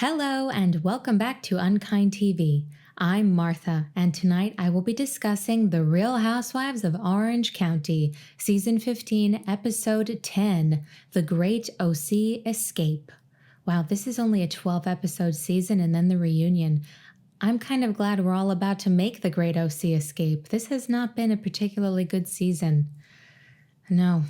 Hello and welcome back to UnKind TV. I'm Martha, and tonight I will be discussing The Real Housewives of Orange County, Season 15, Episode 10, The Great OC Escape. Wow, this is only a 12-episode season and then the reunion. I'm kind of glad we're all about to make The Great OC Escape. This has not been a particularly good season. No.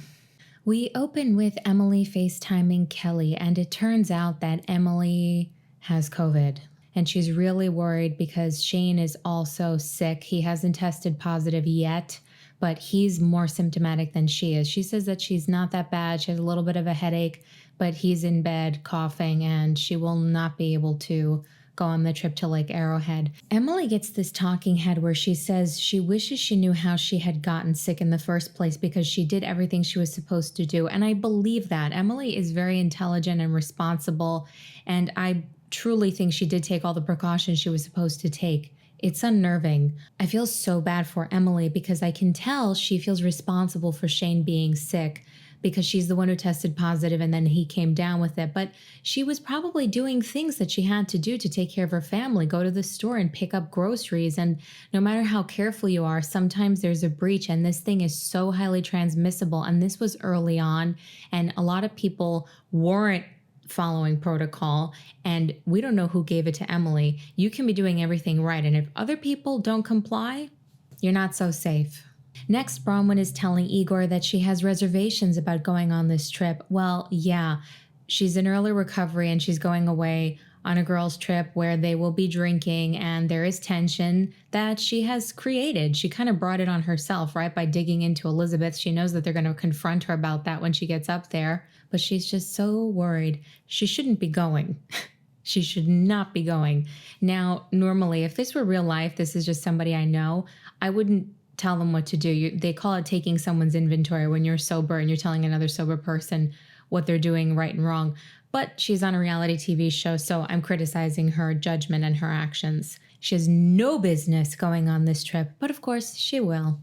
We open with Emily FaceTiming Kelly, and it turns out that Emily has COVID. And she's really worried because Shane is also sick. He hasn't tested positive yet, but he's more symptomatic than she is. She says that she's not that bad. She has a little bit of a headache, but he's in bed coughing, and she will not be able to go on the trip to Lake Arrowhead. Emily gets this talking head where she says she wishes she knew how she had gotten sick in the first place because she did everything she was supposed to do. And I believe that. Emily is very intelligent and responsible, and I truly think she did take all the precautions she was supposed to take. It's unnerving. I feel so bad for Emily because I can tell she feels responsible for Shane being sick because she's the one who tested positive and then he came down with it. But she was probably doing things that she had to do to take care of her family, go to the store and pick up groceries. And no matter how careful you are, sometimes there's a breach, and this thing is so highly transmissible. And this was early on, and a lot of people weren't following protocol, and we don't know who gave it to Emily. You can be doing everything right, and if other people don't comply, you're not so safe. Next, Braunwyn is telling Igor that she has reservations about going on this trip. Well, yeah, she's in early recovery and she's going away on a girls' trip where they will be drinking, and there is tension that she has created. She kind of brought it on herself, right? By digging into Elizabeth. She knows that they're going to confront her about that when she gets up there, but she's just so worried. She shouldn't be going. She should not be going. Now, normally, if this were real life, this is just somebody I know, I wouldn't tell them what to do. They call it taking someone's inventory when you're sober and you're telling another sober person what they're doing right and wrong. But she's on a reality TV show, so I'm criticizing her judgment and her actions. She has no business going on this trip, but of course she will.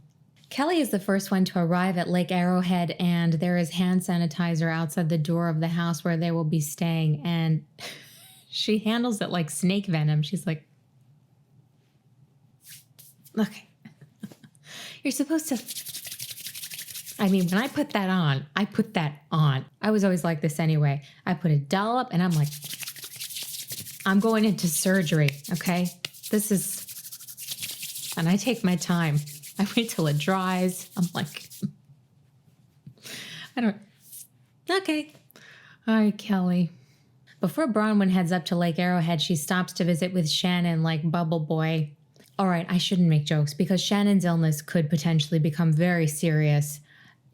Kelly is the first one to arrive at Lake Arrowhead, and there is hand sanitizer outside the door of the house where they will be staying, and she handles it like snake venom. She's like, okay. You're supposed to, I mean, when I put that on, I put that on. I was always like this anyway. I put a dollop and I'm like, I'm going into surgery, okay? This is, and I take my time. I wait till it dries. I'm like, okay. All right, Kelly. Before Braunwyn heads up to Lake Arrowhead, she stops to visit with Shannon like Bubble Boy. All right, I shouldn't make jokes because Shannon's illness could potentially become very serious.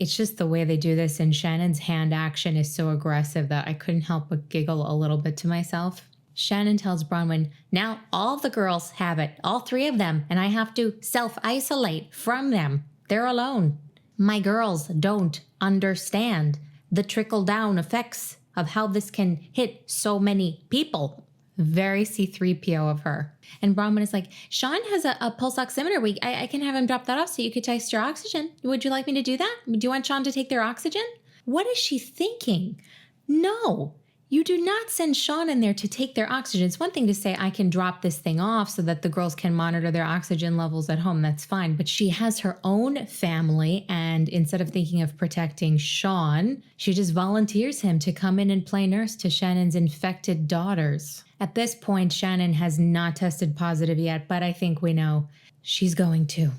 It's just the way they do this, and Shannon's hand action is so aggressive that I couldn't help but giggle a little bit to myself. Shannon tells Braunwyn, now all the girls have it, all three of them, and I have to self-isolate from them. They're alone. My girls don't understand the trickle-down effects of how this can hit so many people. Very C-3PO of her. And Braunwyn is like, Sean has a pulse oximeter. I can have him drop that off so you could test your oxygen. Would you like me to do that? Do you want Sean to take their oxygen? What is she thinking? No, you do not send Sean in there to take their oxygen. It's one thing to say, I can drop this thing off so that the girls can monitor their oxygen levels at home. That's fine. But she has her own family, and instead of thinking of protecting Sean, she just volunteers him to come in and play nurse to Shannon's infected daughters. At this point, Shannon has not tested positive yet, but I think we know she's going to.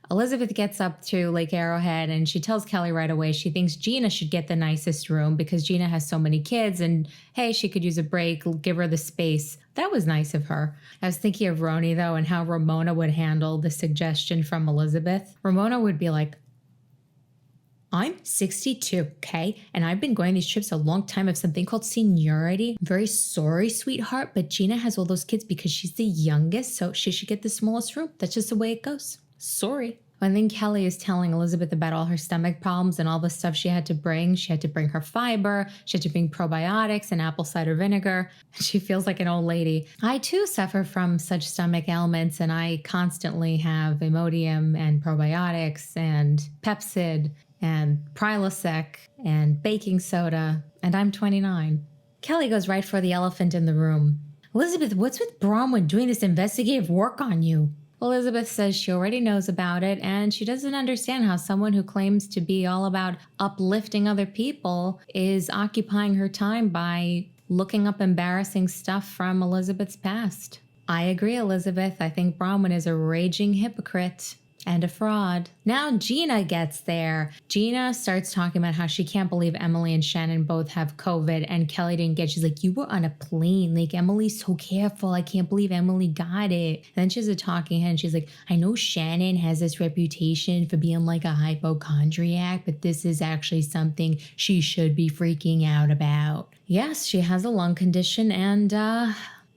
Elizabeth gets up to Lake Arrowhead and she tells Kelly right away she thinks Gina should get the nicest room because Gina has so many kids and, hey, she could use a break, give her the space. That was nice of her. I was thinking of Roni, though, and how Ramona would handle the suggestion from Elizabeth. Ramona would be like, I'm 62, okay? And I've been going these trips a long time of something called seniority. I'm very sorry, sweetheart, but Gina has all those kids because she's the youngest, so she should get the smallest room. That's just the way it goes. Sorry. And then Kelly is telling Elizabeth about all her stomach problems and all the stuff she had to bring. She had to bring her fiber. She had to bring probiotics and apple cider vinegar. She feels like an old lady. I too suffer from such stomach ailments, and I constantly have Imodium and probiotics and Pepcid and Prilosec and baking soda, and I'm 29. Kelly goes right for the elephant in the room. Elizabeth, what's with Braunwyn doing this investigative work on you? Elizabeth says she already knows about it, and she doesn't understand how someone who claims to be all about uplifting other people is occupying her time by looking up embarrassing stuff from Elizabeth's past. I agree, Elizabeth. I think Braunwyn is a raging hypocrite and a fraud. Now Gina gets there. Gina starts talking about how she can't believe Emily and Shannon both have COVID and Kelly didn't get. She's like, you were on a plane. Like, Emily's so careful. I can't believe Emily got it. And then she has a talking head and she's like, I know Shannon has this reputation for being like a hypochondriac, but this is actually something she should be freaking out about. Yes, she has a lung condition and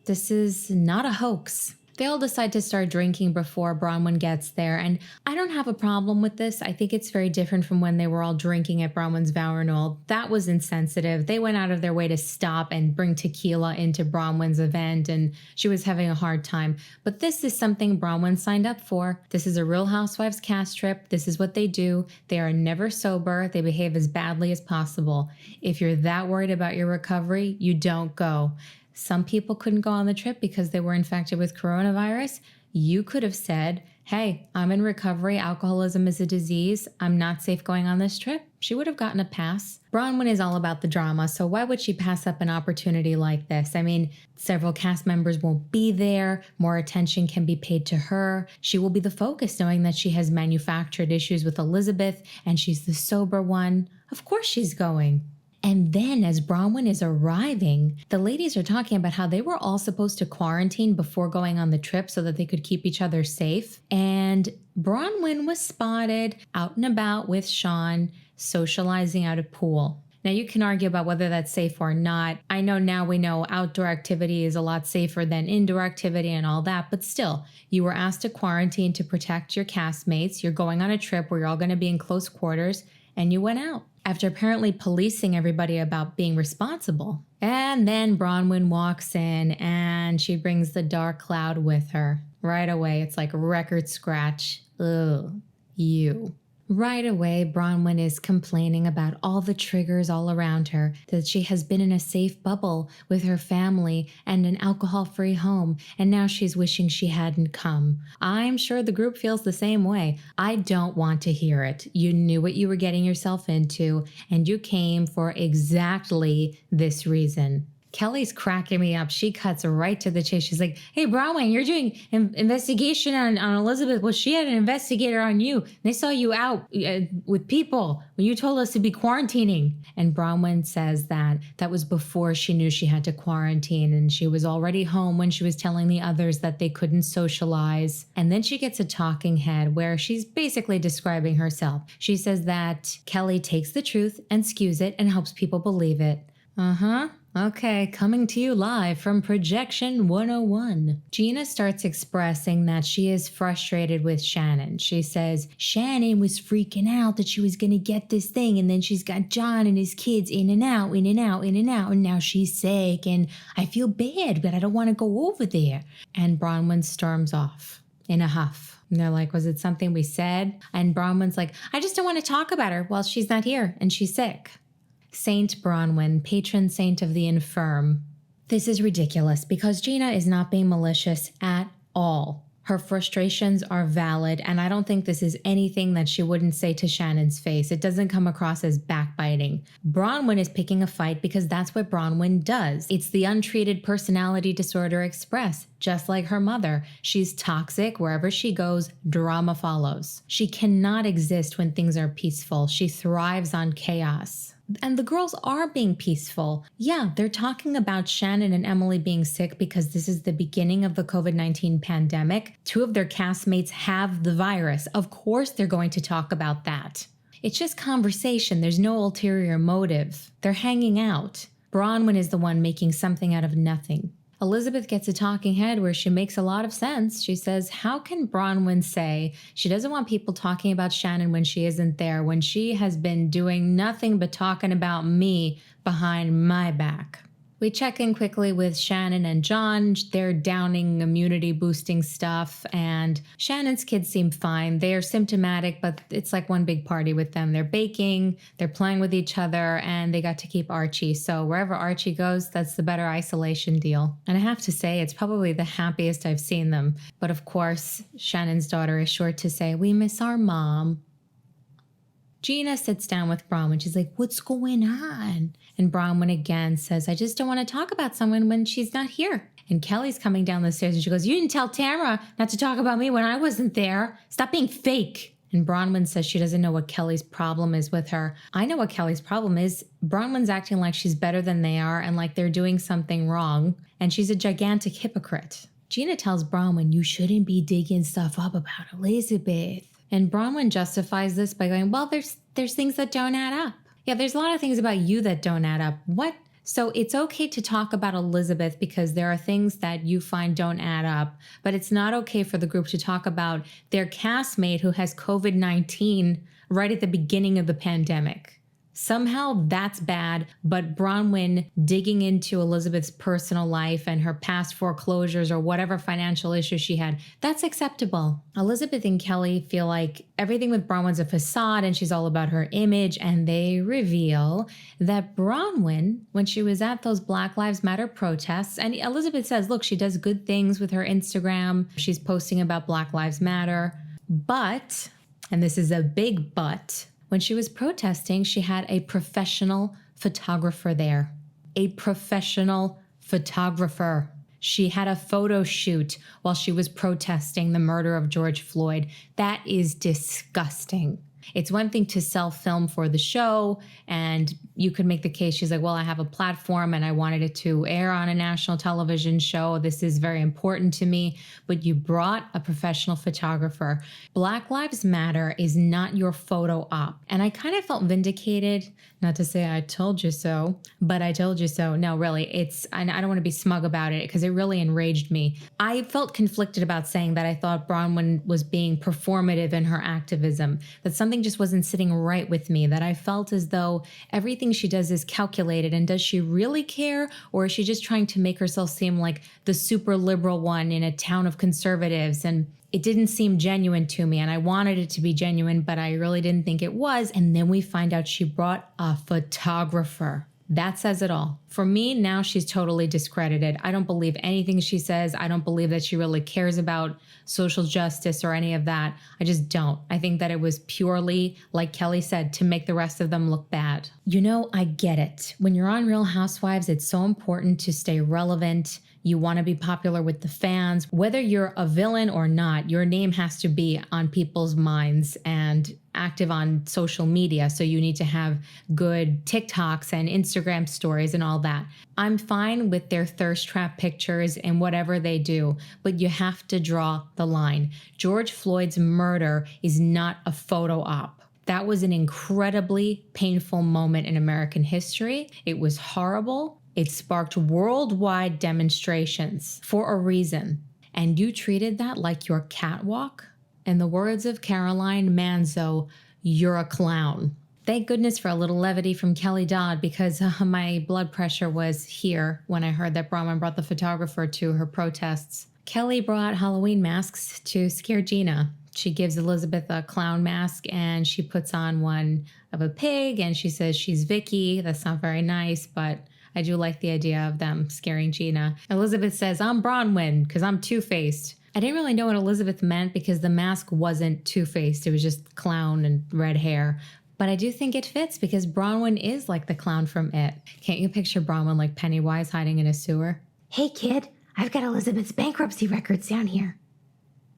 this is not a hoax. They all decide to start drinking before Braunwyn gets there, and I don't have a problem with this. I think it's very different from when they were all drinking at Braunwyn's vow renewal. That was insensitive. They went out of their way to stop and bring tequila into Braunwyn's event, and she was having a hard time. But this is something Braunwyn signed up for. This is a Real Housewives cast trip. This is what they do. They are never sober. They behave as badly as possible. If you're that worried about your recovery, you don't go. Some people couldn't go on the trip because they were infected with coronavirus. You could have said, hey, I'm in recovery. Alcoholism is a disease. I'm not safe going on this trip. She would have gotten a pass. Braunwyn is all about the drama, so why would she pass up an opportunity like this? I mean, several cast members won't be there. More attention can be paid to her. She will be the focus, knowing that she has manufactured issues with Elizabeth and she's the sober one. Of course she's going. And then as Braunwyn is arriving, the ladies are talking about how they were all supposed to quarantine before going on the trip so that they could keep each other safe. And Braunwyn was spotted out and about with Sean, socializing at a pool. Now, you can argue about whether that's safe or not. I know now we know outdoor activity is a lot safer than indoor activity and all that, but still, you were asked to quarantine to protect your castmates. You're going on a trip where you're all going to be in close quarters, and you went out after apparently policing everybody about being responsible. And then Braunwyn walks in and she brings the dark cloud with her. Right away, it's like a record scratch. Ugh, you. Right away, Braunwyn is complaining about all the triggers all around her, that she has been in a safe bubble with her family and an alcohol-free home, and now she's wishing she hadn't come. I'm sure the group feels the same way. I don't want to hear it. You knew what you were getting yourself into, and you came for exactly this reason. Kelly's cracking me up. She cuts right to the chase. She's like, hey, Braunwyn, you're doing an investigation on Elizabeth. Well, she had an investigator on you. They saw you out with people when you told us to be quarantining. And Braunwyn says that was before she knew she had to quarantine. And she was already home when she was telling the others that they couldn't socialize. And then she gets a talking head where she's basically describing herself. She says that Kelly takes the truth and skews it and helps people believe it. Uh-huh. Okay, coming to you live from Projection 101. Gina starts expressing that she is frustrated with Shannon. She says, Shannon was freaking out that she was going to get this thing, and then she's got John and his kids in and out, in and out, in and out, and now she's sick, and I feel bad, but I don't want to go over there. And Braunwyn storms off in a huff. And they're like, was it something we said? And Braunwyn's like, I just don't want to talk about her while she's not here and she's sick. Saint Braunwyn, patron saint of the infirm. This is ridiculous because Gina is not being malicious at all. Her frustrations are valid, and I don't think this is anything that she wouldn't say to Shannon's face. It doesn't come across as backbiting. Braunwyn is picking a fight because that's what Braunwyn does. It's the untreated personality disorder express, just like her mother. She's toxic. Wherever she goes, drama follows. She cannot exist when things are peaceful. She thrives on chaos. And the girls are being peaceful. Yeah, they're talking about Shannon and Emily being sick because this is the beginning of the COVID-19 pandemic. 2 of their castmates have the virus. Of course they're going to talk about that. It's just conversation. There's no ulterior motive. They're hanging out. Braunwyn is the one making something out of nothing. Elizabeth gets a talking head where she makes a lot of sense. She says, how can Braunwyn say she doesn't want people talking about Shannon when she isn't there, when she has been doing nothing but talking about me behind my back? We check in quickly with Shannon and John. They're downing immunity boosting stuff, and Shannon's kids seem fine. They are symptomatic, but it's like one big party with them. They're baking, they're playing with each other, and they got to keep Archie. So wherever Archie goes, that's the better isolation deal. And I have to say, it's probably the happiest I've seen them. But of course, Shannon's daughter is sure to say, "We miss our mom." Gina sits down with Braunwyn. She's like, "What's going on?" And Braunwyn again says, "I just don't want to talk about someone when she's not here." And Kelly's coming down the stairs and she goes, "You didn't tell Tamara not to talk about me when I wasn't there. Stop being fake." And Braunwyn says she doesn't know what Kelly's problem is with her. I know what Kelly's problem is. Braunwyn's acting like she's better than they are and like they're doing something wrong. And she's a gigantic hypocrite. Gina tells Braunwyn, "You shouldn't be digging stuff up about Elizabeth." And Braunwyn justifies this by going, "Well, there's things that don't add up." Yeah, there's a lot of things about you that don't add up. What? So it's okay to talk about Elizabeth because there are things that you find don't add up, but it's not okay for the group to talk about their castmate who has COVID-19 right at the beginning of the pandemic. Somehow that's bad, but Braunwyn digging into Elizabeth's personal life and her past foreclosures or whatever financial issues she had, that's acceptable. Elizabeth and Kelly feel like everything with Braunwyn's a facade and she's all about her image, and they reveal that Braunwyn, when she was at those Black Lives Matter protests, and Elizabeth says, look, she does good things with her Instagram. She's posting about Black Lives Matter, but, and this is a big but, when she was protesting, she had a professional photographer there. A professional photographer. She had a photo shoot while she was protesting the murder of George Floyd. That is disgusting. It's one thing to self-film for the show, and you could make the case, she's like, well, I have a platform and I wanted it to air on a national television show. This is very important to me, but you brought a professional photographer. Black Lives Matter is not your photo op. And I kind of felt vindicated, not to say I told you so, but I told you so. No, really, I don't want to be smug about it because it really enraged me. I felt conflicted about saying that I thought Braunwyn was being performative in her activism, that something just wasn't sitting right with me, that I felt as though everything she does is calculated, and does she really care, or is she just trying to make herself seem like the super liberal one in a town of conservatives? And it didn't seem genuine to me, and I wanted it to be genuine, but I really didn't think it was. And then we find out she brought a photographer. That says it all. For me, now she's totally discredited. I don't believe anything she says. I don't believe that she really cares about social justice or any of that. I just don't. I think that it was purely, like Kelly said, to make the rest of them look bad. You know, I get it. When you're on Real Housewives, it's so important to stay relevant. You want to be popular with the fans. Whether you're a villain or not, your name has to be on people's minds and active on social media. So you need to have good TikToks and Instagram stories and all that. I'm fine with their thirst trap pictures and whatever they do, but you have to draw the line. George Floyd's murder is not a photo op. That was an incredibly painful moment in American history. It was horrible. It sparked worldwide demonstrations for a reason. And you treated that like your catwalk? In the words of Caroline Manzo, you're a clown. Thank goodness for a little levity from Kelly Dodd, because my blood pressure was here when I heard that Braunwyn brought the photographer to her protests. Kelly brought Halloween masks to scare Gina. She gives Elizabeth a clown mask and she puts on one of a pig and she says she's Vicky. That's not very nice, but I do like the idea of them scaring Gina. Elizabeth says, I'm Braunwyn because I'm two-faced. I didn't really know what Elizabeth meant because the mask wasn't two-faced. It was just clown and red hair. But I do think it fits because Braunwyn is like the clown from It. Can't you picture Braunwyn like Pennywise hiding in a sewer? Hey kid, I've got Elizabeth's bankruptcy records down here.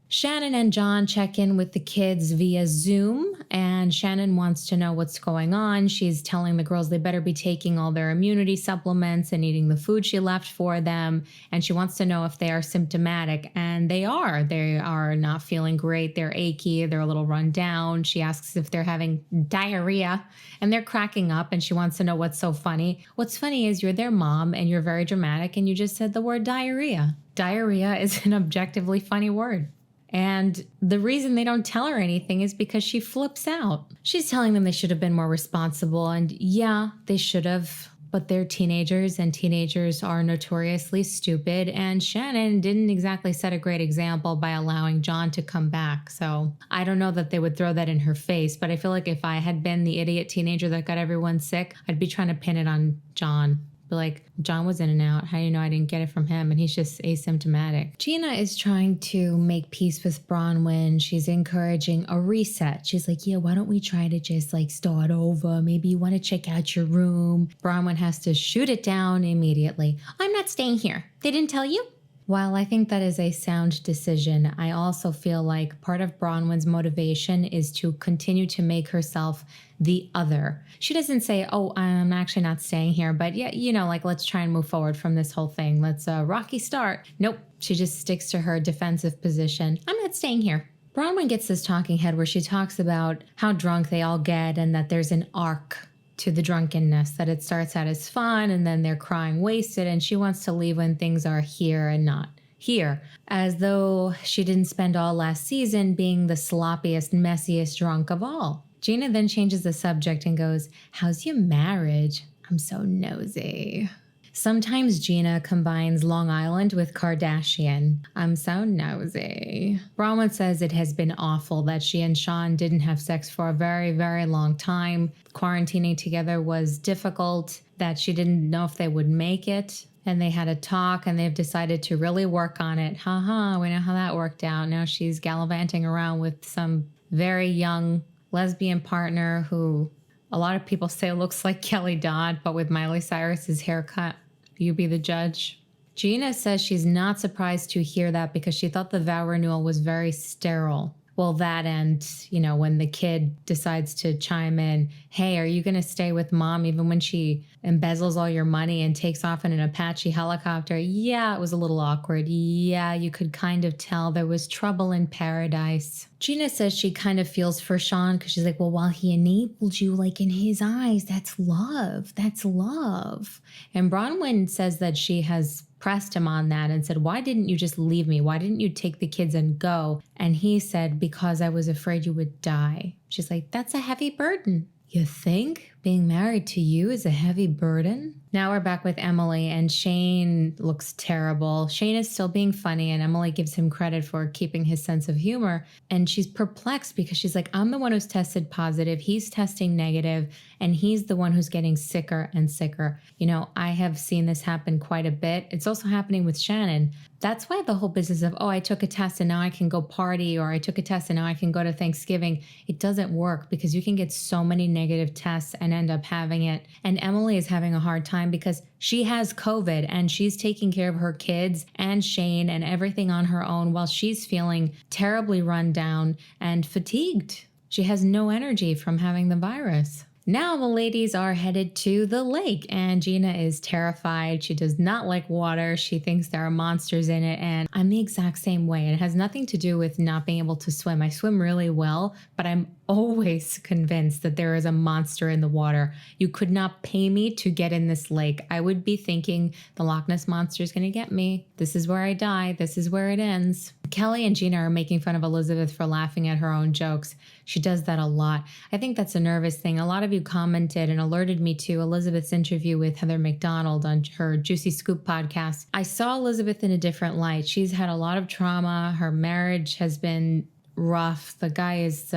Shannon and John check in with the kids via Zoom, and Shannon wants to know what's going on. She's telling the girls they better be taking all their immunity supplements and eating the food she left for them, and she wants to know if they are symptomatic, and they are. They are not feeling great. They're achy. They're a little run down. She asks if they're having diarrhea, and they're cracking up, and she wants to know what's so funny. What's funny is you're their mom, and you're very dramatic, and you just said the word diarrhea. Diarrhea is an objectively funny word. And the reason they don't tell her anything is because she flips out. She's telling them they should have been more responsible, and yeah, they should have. but they're teenagers, and teenagers are notoriously stupid, and Shannon didn't exactly set a great example by allowing John to come back. So I don't know that they would throw that in her face, but I feel like if I had been the idiot teenager that got everyone sick, I'd be trying to pin it on John. Be like, John was in and out. How do you know I didn't get it from him? And he's just asymptomatic. Gina is trying to make peace with Braunwyn. She's encouraging a reset. She's like, yeah, why don't we try to just like start over? Maybe you want to check out your room. Braunwyn has to shoot it down immediately. I'm not staying here. They didn't tell you? While I think that is a sound decision, I also feel like part of Braunwyn's motivation is to continue to make herself the other. She doesn't say, oh, I'm actually not staying here, but yeah, you know, like, let's try and move forward from this whole thing. Let's rocky start. Nope. She just sticks to her defensive position. I'm not staying here. Braunwyn gets this talking head where she talks about how drunk they all get and that there's an arc to the drunkenness, that it starts out as fun and then they're crying wasted, and she wants to leave when things are here and not here, as though she didn't spend all last season being the sloppiest, messiest drunk of all. Gina then changes the subject and goes, how's your marriage? I'm so nosy. Sometimes Gina combines Long Island with Kardashian. I'm so nosy. Braunwyn says it has been awful that she and Sean didn't have sex for a very, very long time. Quarantining together was difficult, that she didn't know if they would make it. And they had a talk and they've decided to really work on it. Haha, we know how that worked out. Now she's gallivanting around with some very young lesbian partner who a lot of people say looks like Kelly Dodd, but with Miley Cyrus's haircut. You be the judge. Gina says she's not surprised to hear that because she thought the vow renewal was very sterile. Well, that and, you know, when the kid decides to chime in, hey, are you going to stay with mom even when she embezzles all your money and takes off in an Apache helicopter? Yeah, it was a little awkward. Yeah, you could kind of tell there was trouble in paradise. Gina says she kind of feels for Sean because she's like, well, while he enabled you, like in his eyes, that's love. That's love. And Braunwyn says that she has pressed him on that and said, why didn't you just leave me? Why didn't you take the kids and go? And he said, because I was afraid you would die. She's like, that's a heavy burden. You think being married to you is a heavy burden? Now we're back with Emily, and Shane looks terrible. Shane is still being funny, and Emily gives him credit for keeping his sense of humor. And she's perplexed because she's like, I'm the one who's tested positive. He's testing negative, and he's the one who's getting sicker and sicker. You know, I have seen this happen quite a bit. It's also happening with Shannon. That's why the whole business of, oh, I took a test and now I can go party, or I took a test and now I can go to Thanksgiving, it doesn't work because you can get so many negative tests and end up having it. And Emily is having a hard time because she has COVID and she's taking care of her kids and Shane and everything on her own while she's feeling terribly run down and fatigued. She has no energy from having the virus. Now the ladies are headed to the lake, and Gina is terrified. She does not like water. She thinks there are monsters in it, and I'm the exact same way. It has nothing to do with not being able to swim. I swim really well, but I'm always convinced that there is a monster in the water. You could not pay me to get in this lake. I would be thinking the Loch Ness Monster is going to get me. This is where I die. This is where it ends. Kelly and Gina are making fun of Elizabeth for laughing at her own jokes. She does that a lot. I think that's a nervous thing. A lot of you commented and alerted me to Elizabeth's interview with Heather McDonald on her Juicy Scoop podcast. I saw Elizabeth in a different light. She's had a lot of trauma. Her marriage has been rough. The guy is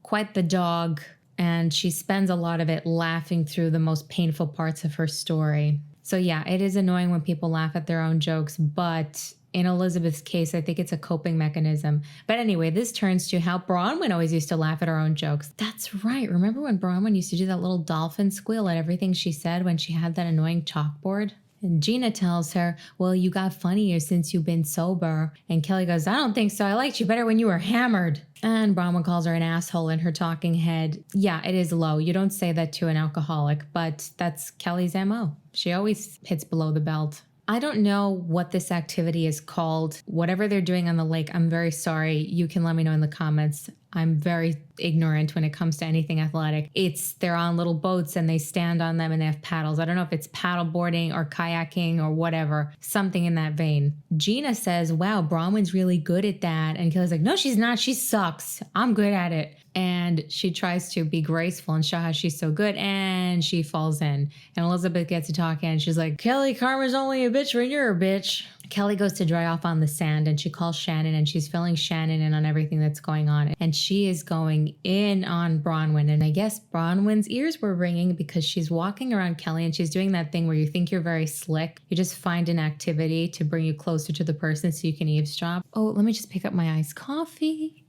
quite the dog, and she spends a lot of it laughing through the most painful parts of her story. So yeah, it is annoying when people laugh at their own jokes, but in Elizabeth's case, I think it's a coping mechanism. But anyway, this turns to how Braunwyn always used to laugh at her own jokes. That's right. Remember when Braunwyn used to do that little dolphin squeal at everything she said when she had that annoying chalkboard? And Gina tells her, well, you got funnier since you've been sober. And Kelly goes, I don't think so. I liked you better when you were hammered. And Braunwyn calls her an asshole in her talking head. Yeah, it is low. You don't say that to an alcoholic, but that's Kelly's MO. She always hits below the belt. I don't know what this activity is called. Whatever they're doing on the lake, I'm very sorry. You can let me know in the comments. I'm very ignorant when it comes to anything athletic. They're on little boats and they stand on them and they have paddles. I don't know if it's paddle boarding or kayaking or whatever, something in that vein. Gina says, wow, Braunwyn's really good at that. And Kelly's like, no, she's not. She sucks. I'm good at it. And she tries to be graceful and show how she's so good, and she falls in. And Elizabeth gets to talking, and she's like, Kelly, karma's only a bitch when you're a bitch. Kelly goes to dry off on the sand, and she calls Shannon, and she's filling Shannon in on everything that's going on. And she is going in on Braunwyn. And I guess Braunwyn's ears were ringing because she's walking around Kelly, and she's doing that thing where you think you're very slick. You just find an activity to bring you closer to the person so you can eavesdrop. Oh, let me just pick up my iced coffee.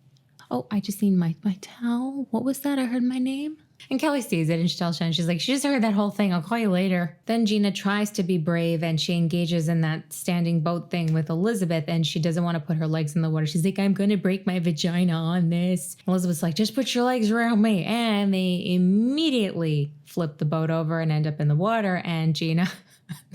Oh, I just need my towel. What was that? I heard my name. And Kelly sees it and she tells Shannon, she's like, she just heard that whole thing. I'll call you later. Then Gina tries to be brave and she engages in that standing boat thing with Elizabeth, and she doesn't want to put her legs in the water. She's like, I'm going to break my vagina on this. Elizabeth's like, just put your legs around me. And they immediately flip the boat over and end up in the water, and Gina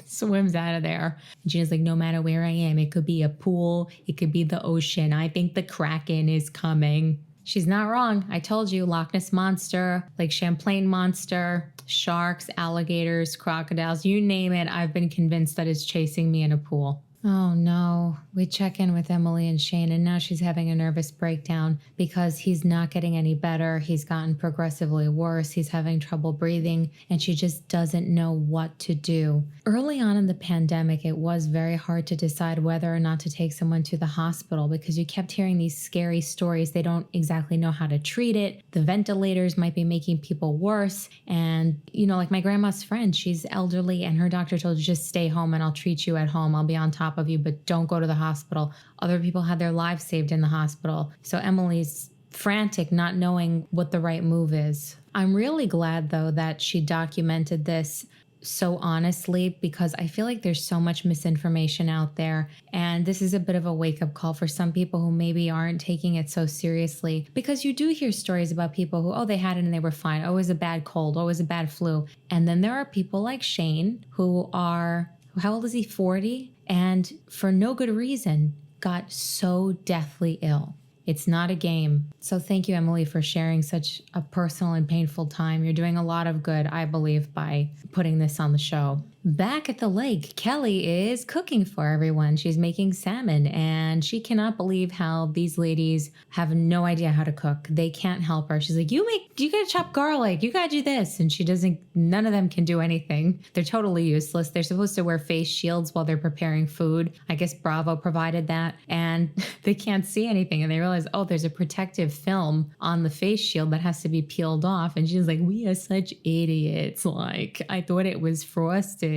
swims out of there. And Gina's like, no matter where I am, it could be a pool, it could be the ocean. I think the Kraken is coming. She's not wrong. I told you, Loch Ness Monster, Lake Champlain Monster, sharks, alligators, crocodiles, you name it. I've been convinced that it's chasing me in a pool. Oh no. We check in with Emily and Shane, and now she's having a nervous breakdown because he's not getting any better. He's gotten progressively worse. He's having trouble breathing, and she just doesn't know what to do. Early on in the pandemic, it was very hard to decide whether or not to take someone to the hospital because you kept hearing these scary stories. They don't exactly know how to treat it. The ventilators might be making people worse. And, like my grandma's friend, she's elderly, and her doctor told her, just stay home and I'll treat you at home. I'll be on top of you, but don't go to the hospital. Other people had their lives saved in the hospital. So Emily's frantic, not knowing what the right move is. I'm really glad, though, that she documented this so honestly, because I feel like there's so much misinformation out there. And this is a bit of a wake-up call for some people who maybe aren't taking it so seriously, because you do hear stories about people who, they had it and they were fine. Oh, it was a bad cold. Oh, it was a bad flu. And then there are people like Shane who are, how old is he? 40? And for no good reason, got so deathly ill. It's not a game. So thank you, Emily, for sharing such a personal and painful time. You're doing a lot of good, I believe, by putting this on the show. Back at the lake, Kelly is cooking for everyone. She's making salmon, and she cannot believe how these ladies have no idea how to cook. They can't help her. She's like, you gotta chop garlic. You gotta do this. And none of them can do anything. They're totally useless. They're supposed to wear face shields while they're preparing food. I guess Bravo provided that, and they can't see anything. And they realize, there's a protective film on the face shield that has to be peeled off. And she's like, we are such idiots. Like, I thought it was frosted.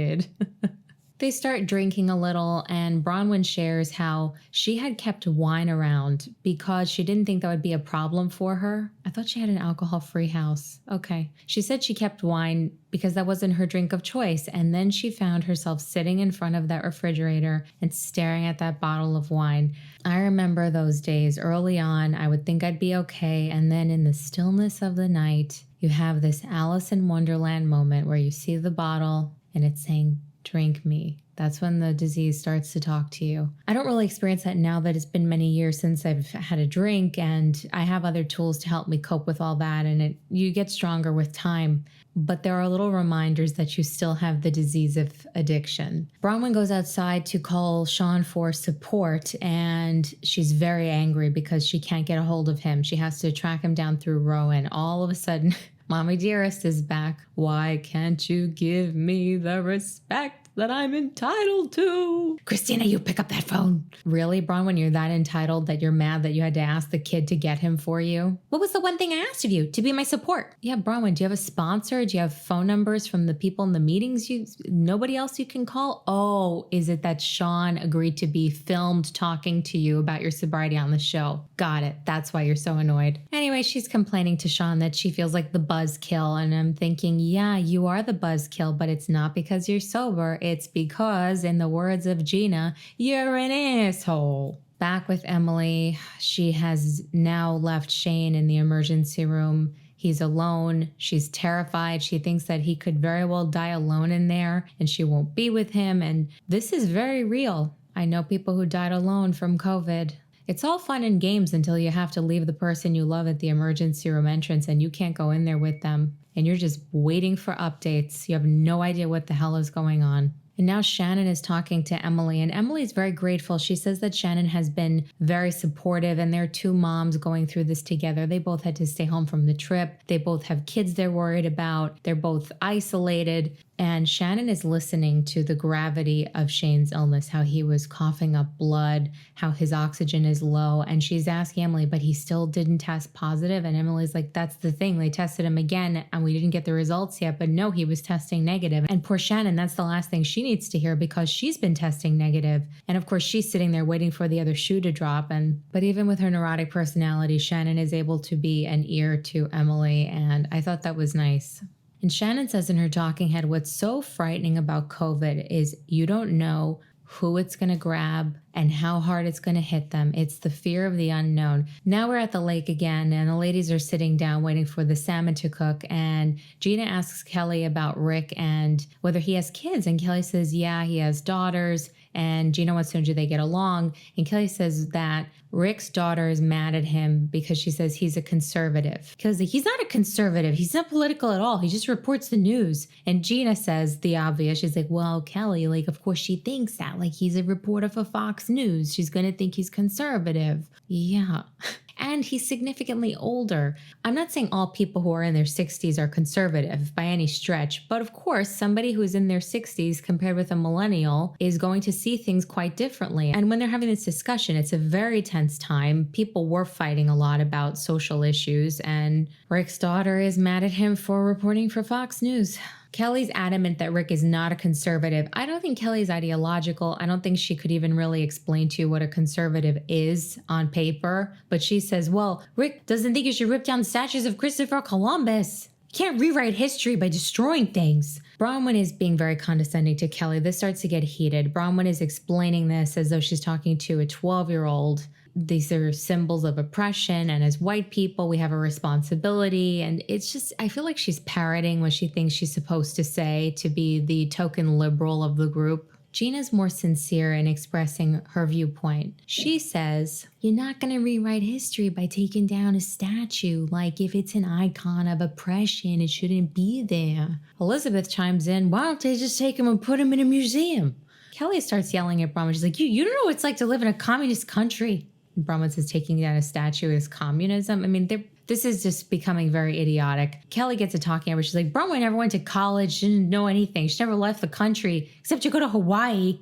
They start drinking a little, and Braunwyn shares how she had kept wine around because she didn't think that would be a problem for her. I thought she had an alcohol-free house. Okay. She said she kept wine because that wasn't her drink of choice, and then she found herself sitting in front of that refrigerator and staring at that bottle of wine. I remember those days. Early on, I would think I'd be okay, and then in the stillness of the night, you have this Alice in Wonderland moment where you see the bottle and it's saying, drink me. That's when the disease starts to talk to you. I don't really experience that now that it's been many years since I've had a drink, and I have other tools to help me cope with all that, and you get stronger with time. But there are little reminders that you still have the disease of addiction. Braunwyn goes outside to call Sean for support, and she's very angry because she can't get a hold of him. She has to track him down through Rowan. All of a sudden, Mommy Dearest is back. Why can't you give me the respect that I'm entitled to? Christina, you pick up that phone. Really, Braunwyn, you're that entitled that you're mad that you had to ask the kid to get him for you? What was the one thing I asked of you? To be my support. Yeah, Braunwyn, do you have a sponsor? Do you have phone numbers from the people in the meetings? Nobody else you can call? Oh, is it that Sean agreed to be filmed talking to you about your sobriety on the show? Got it. That's why you're so annoyed. Anyway, she's complaining to Sean that she feels like the buzzkill, and I'm thinking, yeah, you are the buzzkill, but it's not because you're sober. It's because, in the words of Gina, you're an asshole. Back with Emily, she has now left Shane in the emergency room. He's alone. She's terrified. She thinks that he could very well die alone in there, and she won't be with him. And this is very real. I know people who died alone from COVID. It's all fun and games until you have to leave the person you love at the emergency room entrance and you can't go in there with them. And you're just waiting for updates. You have no idea what the hell is going on. And now Shannon is talking to Emily, and Emily's very grateful. She says that Shannon has been very supportive, and they're two moms going through this together. They both had to stay home from the trip. They both have kids they're worried about. They're both isolated. And Shannon is listening to the gravity of Shane's illness, how he was coughing up blood, how his oxygen is low. And she's asking Emily, but he still didn't test positive. And Emily's like, that's the thing. They tested him again and we didn't get the results yet. But no, he was testing negative. And poor Shannon, that's the last thing she needs to hear because she's been testing negative. And of course, she's sitting there waiting for the other shoe to drop. But even with her neurotic personality, Shannon is able to be an ear to Emily. And I thought that was nice. And Shannon says in her talking head, what's so frightening about COVID is you don't know who it's going to grab and how hard it's going to hit them. It's the fear of the unknown. Now we're at the lake again, and the ladies are sitting down waiting for the salmon to cook. And Gina asks Kelly about Rick and whether he has kids. And Kelly says, yeah, he has daughters. And Gina wants to know, do they get along? And Kelly says that Rick's daughter is mad at him because she says he's a conservative. Because he's not a conservative. He's not political at all. He just reports the news. And Gina says the obvious. She's like, well, Kelly, like, of course she thinks that. Like, he's a reporter for Fox News. She's going to think he's conservative. Yeah. And he's significantly older. I'm not saying all people who are in their 60s are conservative by any stretch, but of course, somebody who's in their 60s compared with a millennial is going to see things quite differently. And when they're having this discussion, it's a very tense time. People were fighting a lot about social issues, and Rick's daughter is mad at him for reporting for Fox News. Kelly's adamant that Rick is not a conservative. I don't think Kelly's ideological. I don't think she could even really explain to you what a conservative is on paper. But she says, well, Rick doesn't think you should rip down statues of Christopher Columbus. You can't rewrite history by destroying things. Braunwyn is being very condescending to Kelly. This starts to get heated. Braunwyn is explaining this as though she's talking to a 12-year-old. These are symbols of oppression, and as white people, we have a responsibility. And it's just, I feel like she's parroting what she thinks she's supposed to say to be the token liberal of the group. Gina's more sincere in expressing her viewpoint. She says, you're not going to rewrite history by taking down a statue. Like, if it's an icon of oppression, it shouldn't be there. Elizabeth chimes in, why don't they just take him and put him in a museum? Kelly starts yelling at Braunwyn. She's like, you don't know what it's like to live in a communist country. Braunwyn says taking down a statue is communism. I mean, this is just becoming very idiotic. Kelly gets to talking about it. She's like, Braunwyn never went to college. She didn't know anything. She never left the country except to go to Hawaii.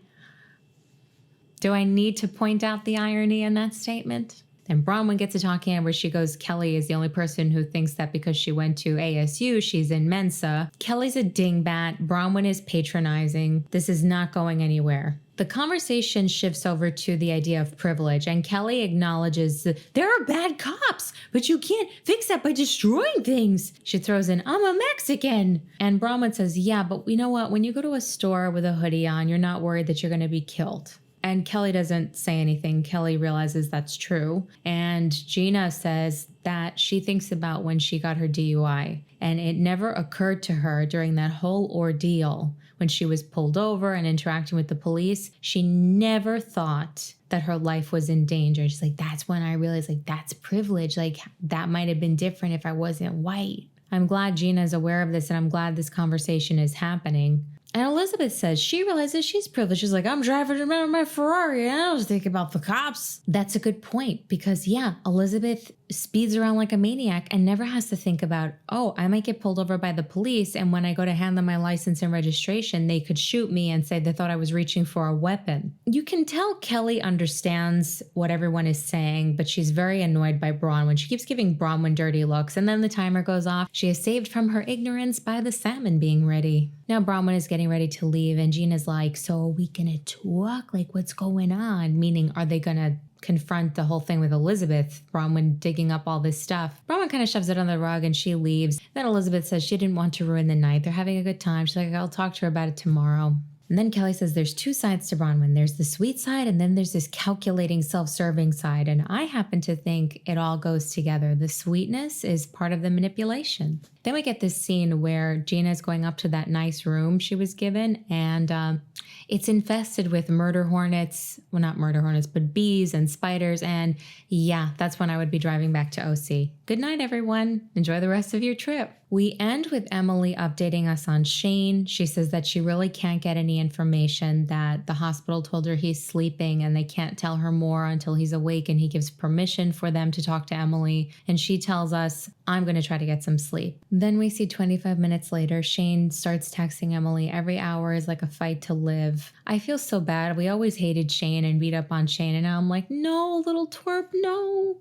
Do I need to point out the irony in that statement? Then Braunwyn gets to talking where she goes, Kelly is the only person who thinks that because she went to ASU, she's in Mensa. Kelly's a dingbat. Braunwyn is patronizing. This is not going anywhere. The conversation shifts over to the idea of privilege, and Kelly acknowledges that there are bad cops, but you can't fix that by destroying things. She throws in, I'm a Mexican. And Braunwyn says, yeah, but you know what? When you go to a store with a hoodie on, you're not worried that you're going to be killed. And Kelly doesn't say anything. Kelly realizes that's true. And Gina says that she thinks about when she got her DUI. And it never occurred to her during that whole ordeal when she was pulled over and interacting with the police. She never thought that her life was in danger. She's like, that's when I realized, like, that's privilege. Like, that might have been different if I wasn't white. I'm glad Gina's aware of this, and I'm glad this conversation is happening. And Elizabeth says she realizes she's privileged. She's like, I'm driving around my Ferrari and I was thinking about the cops. That's a good point because, yeah, Elizabeth speeds around like a maniac and never has to think about, oh, I might get pulled over by the police. And when I go to hand them my license and registration, they could shoot me and say they thought I was reaching for a weapon. You can tell Kelly understands what everyone is saying, but she's very annoyed by Braunwyn. She keeps giving Braunwyn dirty looks. And then the timer goes off. She is saved from her ignorance by the salmon being ready. Now Braunwyn is getting ready to leave and Gina's like, so are we gonna talk? Like, what's going on? Meaning, are they gonna confront the whole thing with Elizabeth? Braunwyn digging up all this stuff. Braunwyn kind of shoves it on the rug and she leaves. Then Elizabeth says she didn't want to ruin the night. They're having a good time. She's like, I'll talk to her about it tomorrow. And then Kelly says there's two sides to Braunwyn. There's the sweet side and then there's this calculating, self-serving side. And I happen to think it all goes together. The sweetness is part of the manipulation. Then we get this scene where Gina's going up to that nice room she was given, and it's infested with murder hornets. Well, not murder hornets, but bees and spiders. And yeah, that's when I would be driving back to OC. Good night, everyone. Enjoy the rest of your trip. We end with Emily updating us on Shane. She says that she really can't get any information, that the hospital told her he's sleeping and they can't tell her more until he's awake, and he gives permission for them to talk to Emily. And she tells us, I'm going to try to get some sleep. Then we see 25 minutes later, Shane starts texting Emily. Every hour is like a fight to live. I feel so bad. We always hated Shane and beat up on Shane. And now I'm like, no, little twerp, no.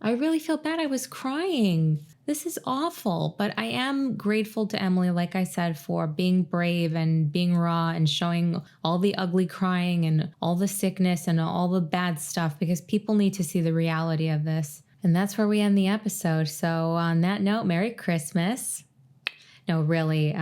I really feel bad. I was crying. This is awful, but I am grateful to Emily, like I said, for being brave and being raw and showing all the ugly crying and all the sickness and all the bad stuff, because people need to see the reality of this. And that's where we end the episode. So on that note, Merry Christmas. No, really,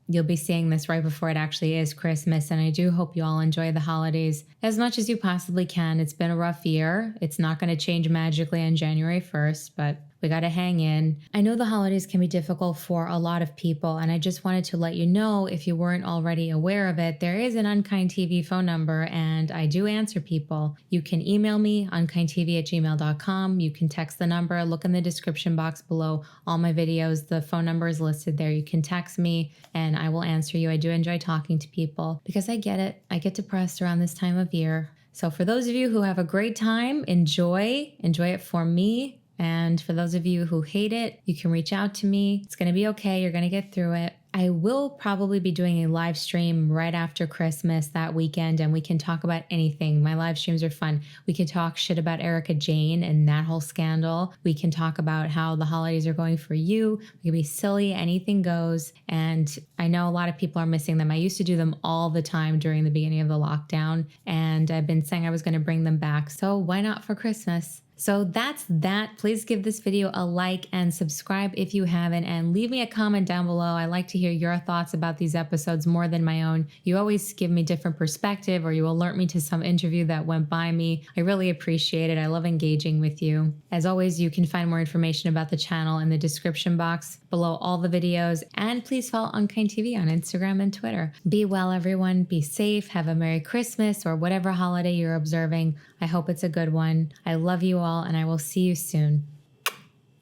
you'll be seeing this right before it actually is Christmas, and I do hope you all enjoy the holidays as much as you possibly can. It's been a rough year. It's not going to change magically on January 1st, but we got to hang in. I know the holidays can be difficult for a lot of people, and I just wanted to let you know, if you weren't already aware of it, there is an UnKind TV phone number, and I do answer people. You can email me, unkindtv@gmail.com. You can text the number. Look in the description box below all my videos. The phone number is listed there. You can text me, and I will answer you. I do enjoy talking to people because I get it. I get depressed around this time of year. So for those of you who have a great time, enjoy it for me. And for those of you who hate it, you can reach out to me. It's going to be okay. You're going to get through it. I will probably be doing a live stream right after Christmas that weekend, and we can talk about anything. My live streams are fun. We can talk shit about Erica Jane and that whole scandal. We can talk about how the holidays are going for you. We can be silly. Anything goes. And I know a lot of people are missing them. I used to do them all the time during the beginning of the lockdown, and I've been saying I was going to bring them back. So why not for Christmas? So that's that. Please give this video a like and subscribe if you haven't, and leave me a comment down below. I like to hear your thoughts about these episodes more than my own. You always give me different perspective, or you alert me to some interview that went by me. I really appreciate it. I love engaging with you. As always, you can find more information about the channel in the description box below all the videos, and please follow UnKind TV on Instagram and Twitter. Be well, everyone. Be safe. Have a Merry Christmas or whatever holiday you're observing. I hope it's a good one. I love you all, and I will see you soon.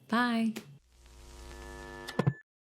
Bye.